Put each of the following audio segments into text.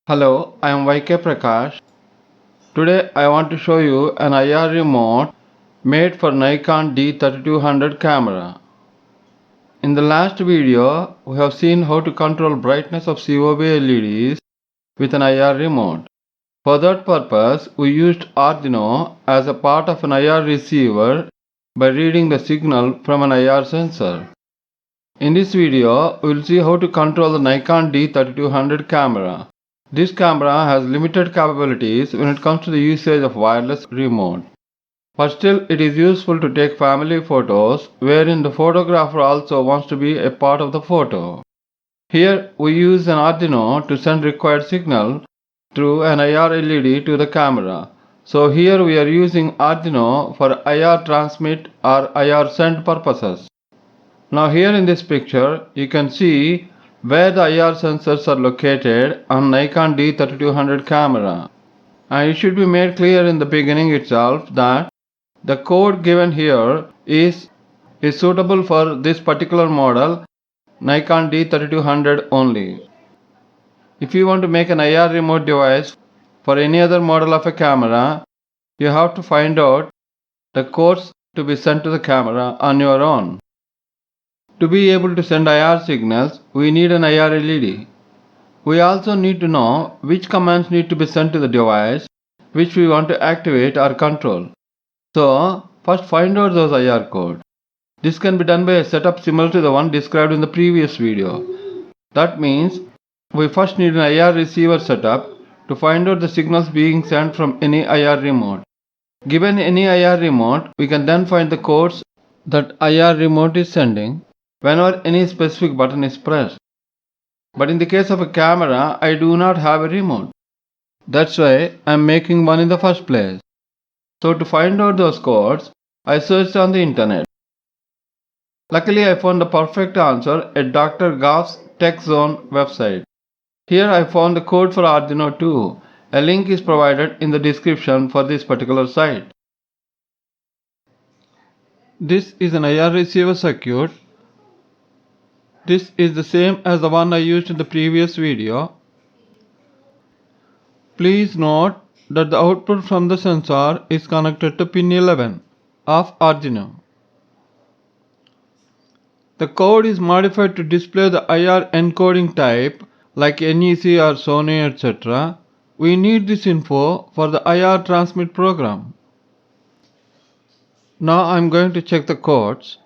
Hello, I am YK Prakash. Today I want to show you an IR remote made for Nikon D3200 camera. In the last video, we have seen how to control brightness of COB LEDs with an IR remote. For that purpose, we used Arduino as a part of an IR receiver by reading the signal from an IR sensor. In this video, we will see how to control the Nikon D3200 camera. This camera has limited capabilities when it comes to the usage of wireless remote. But still it is useful to take family photos wherein the photographer also wants to be a part of the photo. Here we use an Arduino to send required signal through an IR LED to the camera. So here we are using Arduino for IR transmit or IR send purposes. Now here in this picture you can see where the IR sensors are located on Nikon D3200 camera. And it should be made clear in the beginning itself that the code given here is suitable for this particular model Nikon D3200 only. If you want to make an IR remote device for any other model of a camera, you have to find out the codes to be sent to the camera on your own. To be able to send IR signals, we need an IR LED. We also need to know which commands need to be sent to the device which we want to activate or control. So, first find out those IR codes. This can be done by a setup similar to the one described in the previous video. That means we first need an IR receiver setup to find out the signals being sent from any IR remote. Given any IR remote, we can then find the codes that IR remote is sending whenever any specific button is pressed. But in the case of a camera, I do not have a remote. That's why I am making one in the first place. So to find out those codes, I searched on the internet. Luckily I found the perfect answer at Dr. Goff's Tech Zone website. Here I found the code for Arduino too. A link is provided in the description for this particular site. This is an IR receiver circuit. This is the same as the one I used in the previous video. Please note that the output from the sensor is connected to pin 11 of Arduino. The code is modified to display the IR encoding type like NEC or Sony etc. We need this info for the IR transmit program. Now I am going to check the codes.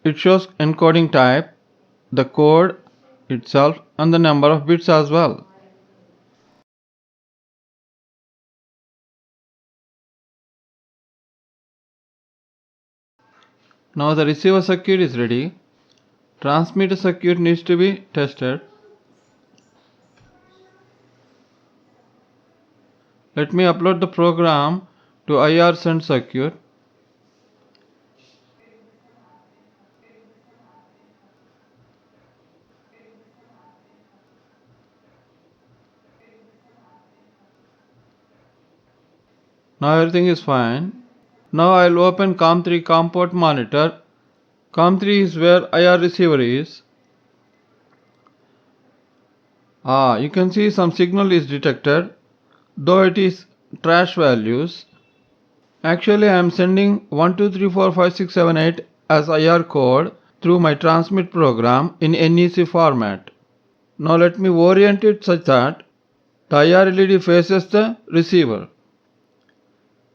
It shows encoding type, the code itself and the number of bits as well. Now the receiver circuit is ready. Transmitter circuit needs to be tested. Let me upload the program to IR send circuit. Now everything is fine. Now I will open COM3 COM port monitor. COM3 is where IR receiver is. You can see some signal is detected, though it is trash values. Actually I am sending 1 2 3 4 5 6 7 8 as IR code through my transmit program in NEC format. Now let me orient it such that the IR LED faces the receiver.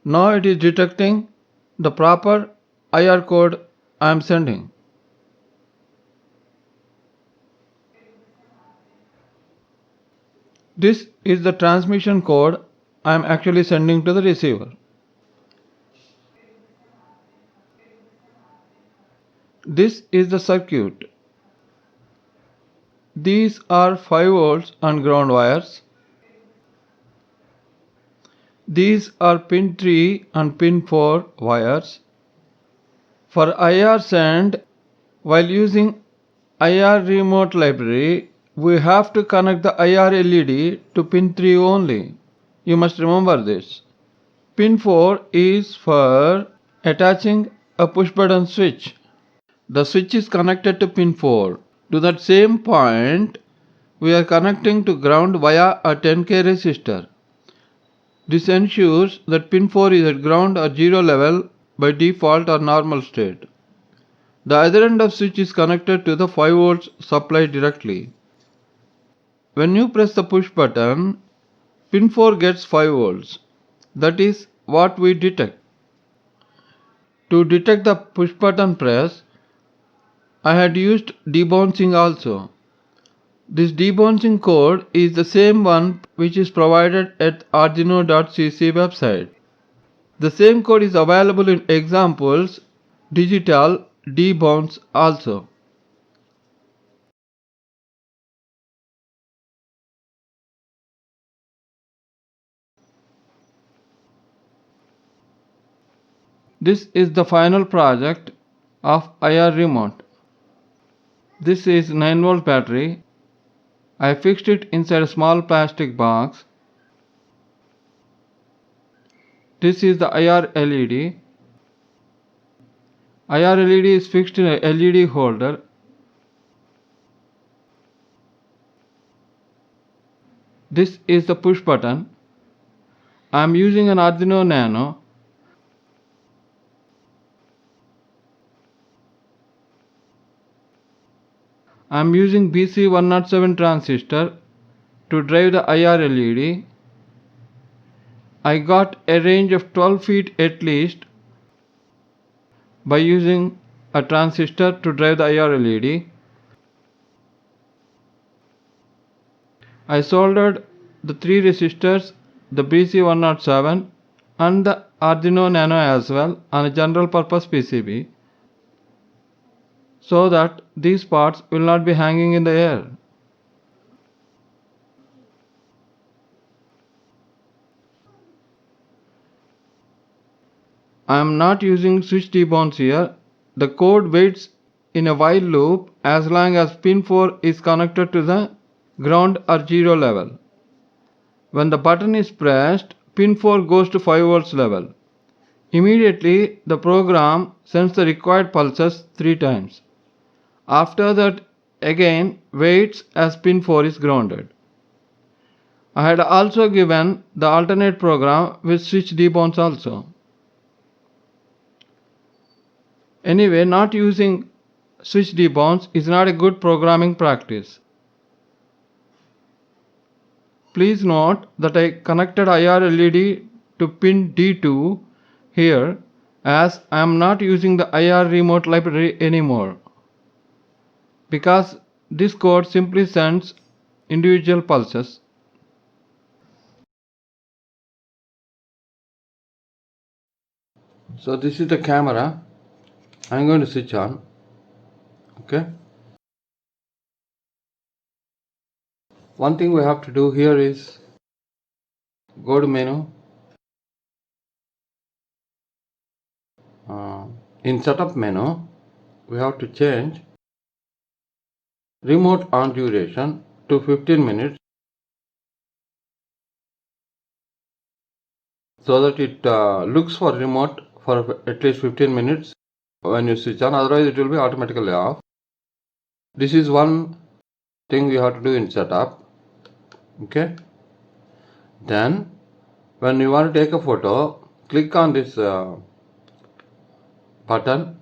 Now it is detecting the proper IR code I am sending. This is the transmission code I am actually sending to the receiver. This is the circuit. These are 5 volts and ground wires. These are pin 3 and pin 4 wires. For IR send, while using IR remote library, we have to connect the IR LED to pin 3 only. You must remember this. Pin 4 is for attaching a push button switch. The switch is connected to pin 4. To that same point, we are connecting to ground via a 10K resistor. This ensures that pin 4 is at ground or 0 level by default or normal state. The other end of switch is connected to the 5 volts supply directly. When you press the push button, pin 4 gets 5 volts. That is what we detect. To detect the push button press, I had used debouncing also. This debouncing code is the same one which is provided at arduino.cc website. The same code is available in examples digital debounce also. This is the final project of IR remote. This is 9-volt battery. I fixed it inside a small plastic box. This is the IR LED. IR LED is fixed in a LED holder. This is the push button. I am using an Arduino Nano. I am using BC107 transistor to drive the IR LED. I got a range of 12 feet at least by using a transistor to drive the IR LED. I soldered the 3 resistors, the BC107 and the Arduino Nano as well on a general purpose PCB, so that these parts will not be hanging in the air. I am not using switch debounce here. The code waits in a while loop as long as pin 4 is connected to the ground or 0 level. When the button is pressed, pin 4 goes to 5 volts level. Immediately the program sends the required pulses 3 times. After that again waits as pin 4 is grounded. I had also given the alternate program with switch debounce also. Anyway, not using switch debounce is not a good programming practice. Please note that I connected IR LED to pin D2 here, as I am not using the IR remote library anymore, because this code simply sends individual pulses. So this is the camera. I am going to switch on. Okay. One thing we have to do here is go to menu. In setup menu, we have to change remote on duration to 15 minutes, so that it looks for remote for at least 15 minutes when you switch on, otherwise it will be automatically off. This is one thing you have to do in setup. Okay. Then when you want to take a photo, click on this button.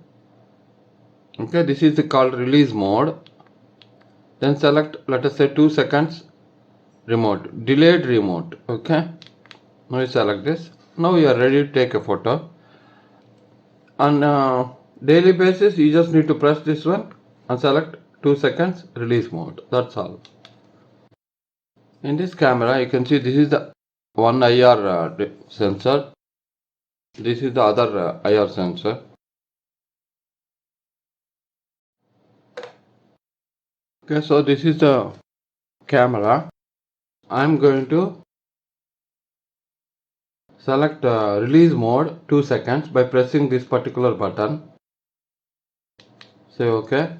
Okay, this is called release mode. Then select, let us say 2 seconds remote, delayed remote. Okay, now you select this. Now you are ready to take a photo. On daily basis, you just need to press this one and select 2 seconds release mode. That's all. In this camera, you can see this is the one IR sensor. This is the other IR sensor. Okay, so this is the camera. I am going to select release mode 2 seconds by pressing this particular button. Say OK.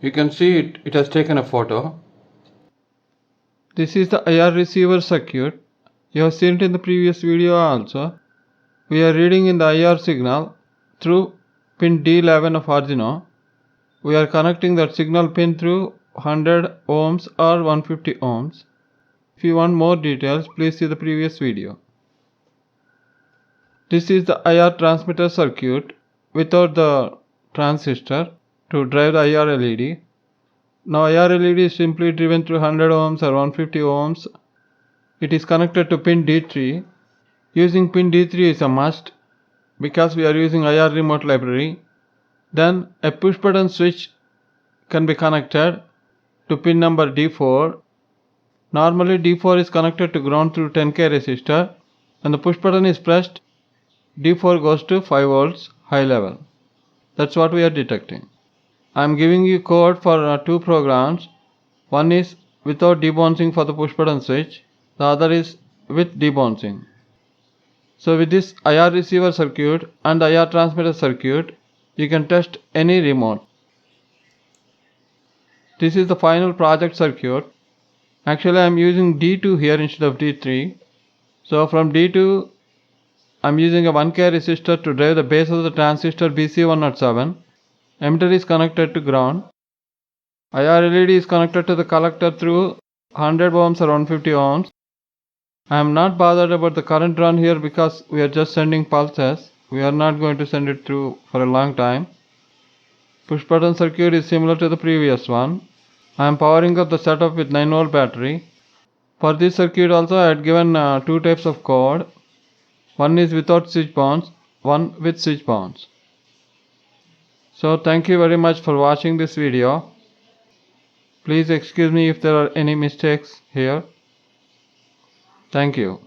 You can see it has taken a photo. This is the IR receiver circuit. You have seen it in the previous video also. we are reading in the IR signal through pin D11 of Arduino. We are connecting that signal pin through 100 ohms or 150 ohms. If you want more details, please see the previous video. This is the IR transmitter circuit without the transistor to drive the IR LED. Now IR LED is simply driven through 100 ohms or 150 ohms. It is connected to pin D3. Using pin D3 is a must because we are using IR remote library. Then a push button switch can be connected to pin number D4. Normally D4 is connected to ground through 10K resistor. When the push button is pressed, D4 goes to 5 volts high level. That's what we are detecting. I am giving you code for 2 programs. One is without debouncing for the push button switch. The other is with debouncing. So with this IR receiver circuit and IR transmitter circuit, you can test any remote. This is the final project circuit. Actually I am using D2 here instead of D3. So from D2 I am using a 1K resistor to drive the base of the transistor BC107. Emitter is connected to ground. IR LED is connected to the collector through 100 ohms or 150 ohms. I am not bothered about the current run here because we are just sending pulses. We are not going to send it through for a long time. Push button circuit is similar to the previous one. I am powering up the setup with 9 volt battery. For this circuit also I had given 2 types of code. One is without switch bounds, one with switch bounds. So thank you very much for watching this video. Please excuse me if there are any mistakes here. Thank you.